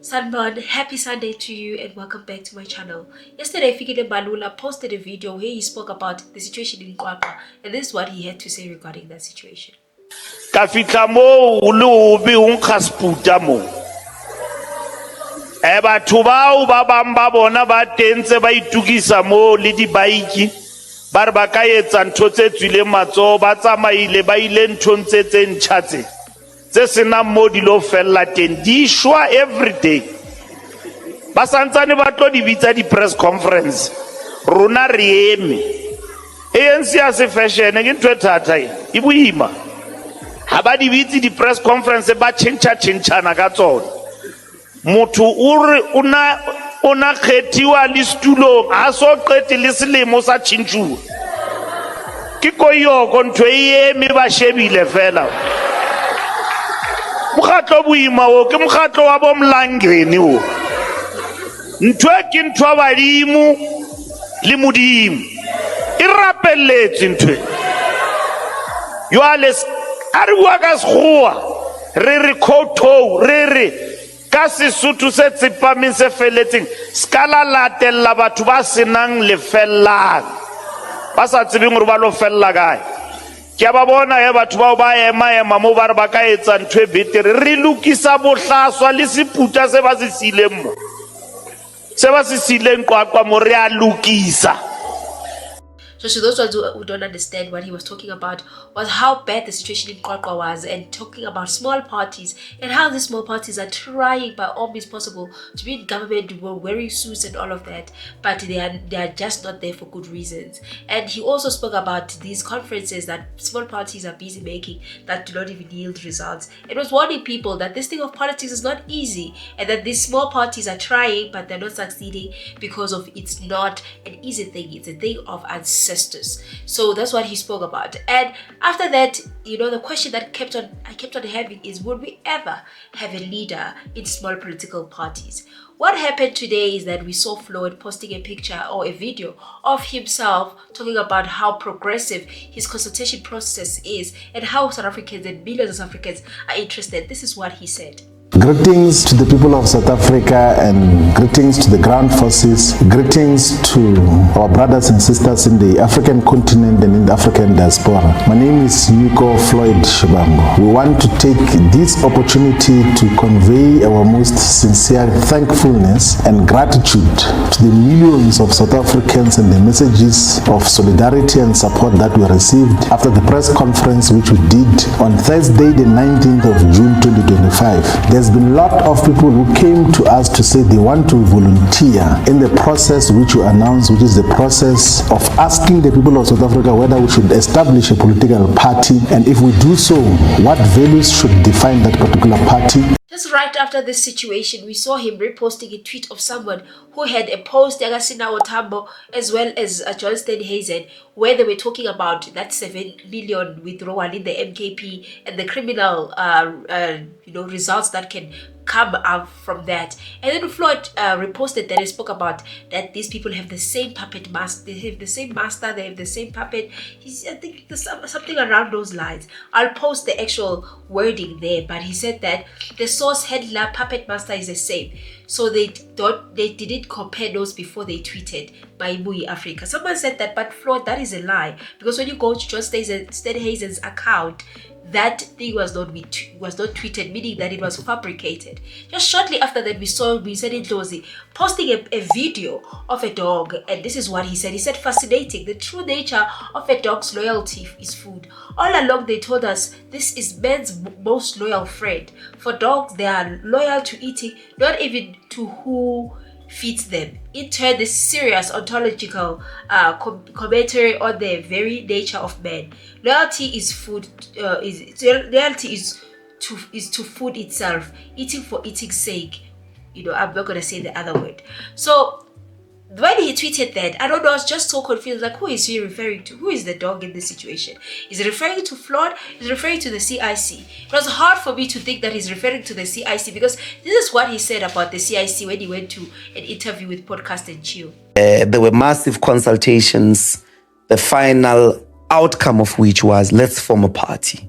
Sanban, happy Sunday to you and welcome back to my channel. Yesterday, Fikile Balula posted a video where he spoke about the situation in Kwapa, and this is what he had to say regarding that situation. Kafika mo ulubi unkasputa mo. Batho bao ba bang ba bona ba tentse ba itukisa mo le dibaiki ba re ba ka etsa ntho tse tswileng matsoho ba tsamaile ba ile nthong tse ntjha tse senang mo di lo fella teng di shwa every day ba santsane ba tlo di bitsa di press conference rona re eme ANC ya se fashion ke ntho e thata e boima ha ba di bitsi di press conference ba tšhentšhana ka tsona motho o re ona kgethiwa le setulong a so qete le selemo sa tšhintšhuwa ke koyoko ntho e eme ba shebile fela mokgatlo boima o ke mokgatlo wa bomlangeni o ntho e ke ntho ya badimo le modimo e rapelletse ntho yoale a re bua ka sekgowa re re kgothou re ka Sesotho se tsepameng se feletseng ska la latella batho ba senang lefellang ba sa tsebeng gore ba lo fella kae ke ba bona batho bao ba ema mo ba re ba ka etsa ntho e betere re lokisa bohlaswa le seputa se ba se sileng kwa mo re a lokisa. So to those who don't understand what he was talking about was how bad the situation in Qwaqwa was, and talking about small parties and how these small parties are trying by all means possible to be in government, wearing suits and all of that, but they are just not there for good reasons. And he also spoke about these conferences that small parties are busy making that do not even yield results. It was warning people that this thing of politics is not easy, and that these small parties are trying but they're not succeeding because of it's not an easy thing. It's a thing of ancestors. So that's what he spoke about. And after that, the question that I kept on having is, would we ever have a leader in small political parties? What happened today is that we saw Floyd posting a picture or a video of himself talking about how progressive his consultation process is and how South Africans and millions of South Africans are interested. This is what he said. Greetings to the people of South Africa and greetings to the ground forces, greetings to our brothers and sisters in the African continent and in the African diaspora. My name is Floyd. We want to take this opportunity to convey our most sincere thankfulness and gratitude to the millions of South Africans and the messages of solidarity and support that we received after the press conference which we did on Thursday the 19th of June 2025. There's been a lot of people who came to us to say they want to volunteer in the process which you announced, which is the process of asking the people of South Africa whether we should establish a political party, and if we do so, what values should define that particular party. Just right after this situation, we saw him reposting a tweet of someone who had a post, Yagasina Otambo, as well as John Steenhuisen, where they were talking about that 7 million withdrawal in the MKP and the criminal results that can come out from that. And then Floyd reposted that and spoke about that these people have the same puppet master, they have the same master, they have the same puppet. I think there's something around those lines. I'll post the actual wording there, but he said that the source handler puppet master is the same. So they didn't compare those before they tweeted by Mbuyiseni Africa. Someone said that, but Floyd, that is a lie, because when you go to John Steenhuisen's account, that thing was not tweeted, meaning that it was fabricated. Just shortly after that, we saw Ndlozi posting a video of a dog, and this is what he said. He said, fascinating, the true nature of a dog's loyalty is food. All along they told us this is man's most loyal friend. For dogs, they are loyal to eating, not even to who feeds them. In turn, this serious ontological commentary on the very nature of man. Loyalty is food. Loyalty is to food itself. Eating for eating's sake. I'm not gonna say the other word. So when he tweeted that, I don't know, I was just so confused. Like, who is he referring to? Who is the dog in this situation? Is he referring to Floyd? Is he referring to the CIC? It was hard for me to think that he's referring to the CIC, because this is what he said about the CIC when he went to an interview with Podcast and Chill. There were massive consultations, the final outcome of which was, let's form a party.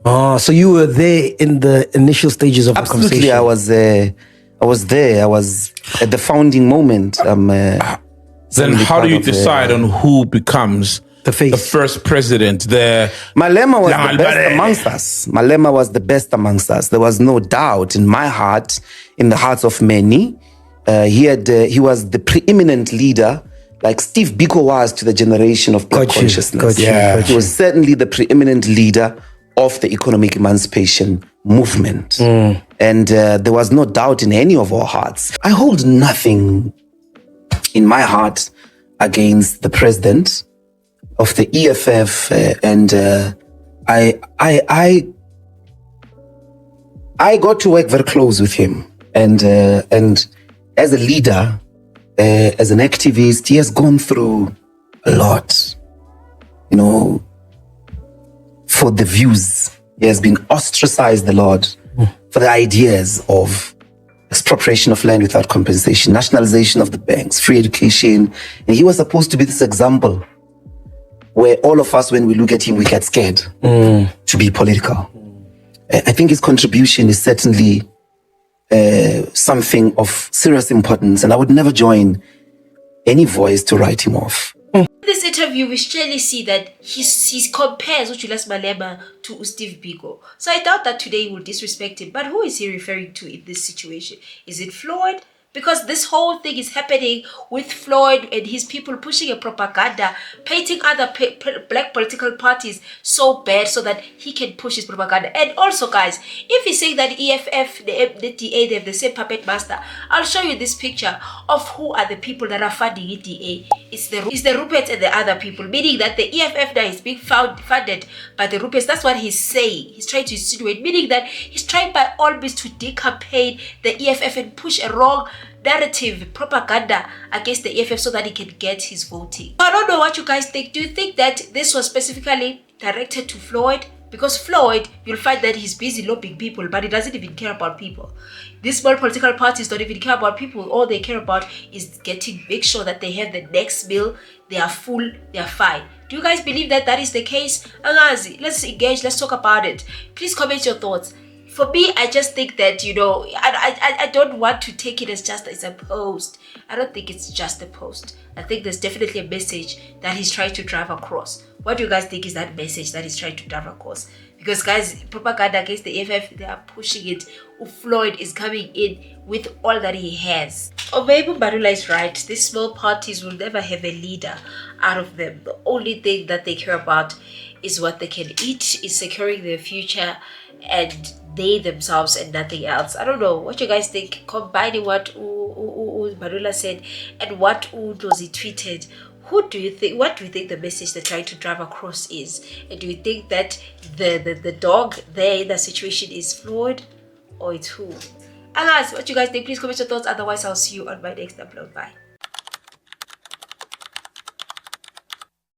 Oh, so you were there in the initial stages of the conversation? Absolutely, I was there. I was there. I was at the founding moment. Then how do you decide on who becomes the first president? Malema was the best amongst us. Malema was the best amongst us. There was no doubt in my heart, in the hearts of many. He was the preeminent leader, like Steve Biko was to the generation of Black consciousness. He was certainly the preeminent leader of the economic emancipation movement. And there was no doubt in any of our hearts. I hold nothing in my heart against the president of the EFF, and I got to work very close with him, and as a leader, as an activist, he has gone through a lot, for the views. He has been ostracized a lot for the ideas of expropriation of land without compensation, nationalization of the banks, free education. And he was supposed to be this example where all of us, when we look at him, we get scared to be political. I think his contribution is certainly something of serious importance, and I would never join any voice to write him off. In this interview, we clearly see that he compares Julius Malema to Steve Biko. So I doubt that today he will disrespect him. But who is he referring to in this situation? Is it Floyd? Because this whole thing is happening with Floyd and his people pushing a propaganda, painting other black political parties so bad so that he can push his propaganda. And also, guys, if he's saying that EFF, the DA, they have the same puppet master, I'll show you this picture of who are the people that are funding DA. It's the Ruperts and the other people, meaning that the EFF now is being funded by the Ruperts. That's what he's saying. He's trying to insinuate, meaning that he's trying by all means to decampaign the EFF and push a wrong narrative, propaganda against the EFF so that he can get his voting. I don't know what you guys think. Do you think that this was specifically directed to Floyd? Because Floyd, you'll find that he's busy lobbying people, but he doesn't even care about people. These small political parties don't even care about people. All they care about is make sure that they have the next meal, they are full, they are fine. Do you guys believe that that is the case? Angazi, let's engage, let's talk about it. Please comment your thoughts. For me, I just think that, I don't want to take it as just as a post. I don't think it's just a post. I think there's definitely a message that he's trying to drive across. What do you guys think is that message that he's trying to drive across? Because, guys, propaganda against the EFF, they are pushing it. Floyd is coming in with all that he has. Or maybe Mbalula is right. These small parties will never have a leader out of them. The only thing that they care about is what they can eat, is securing their future, and they themselves and nothing else. I don't know what you guys think. Combining what Mbalula said and what Ndlozi tweeted, what do you think the message they're trying to drive across is? And do you think that the dog there in that situation is Floyd, or it's who? And guys, what you guys think? Please comment your thoughts. Otherwise, I'll see you on my next upload. Bye.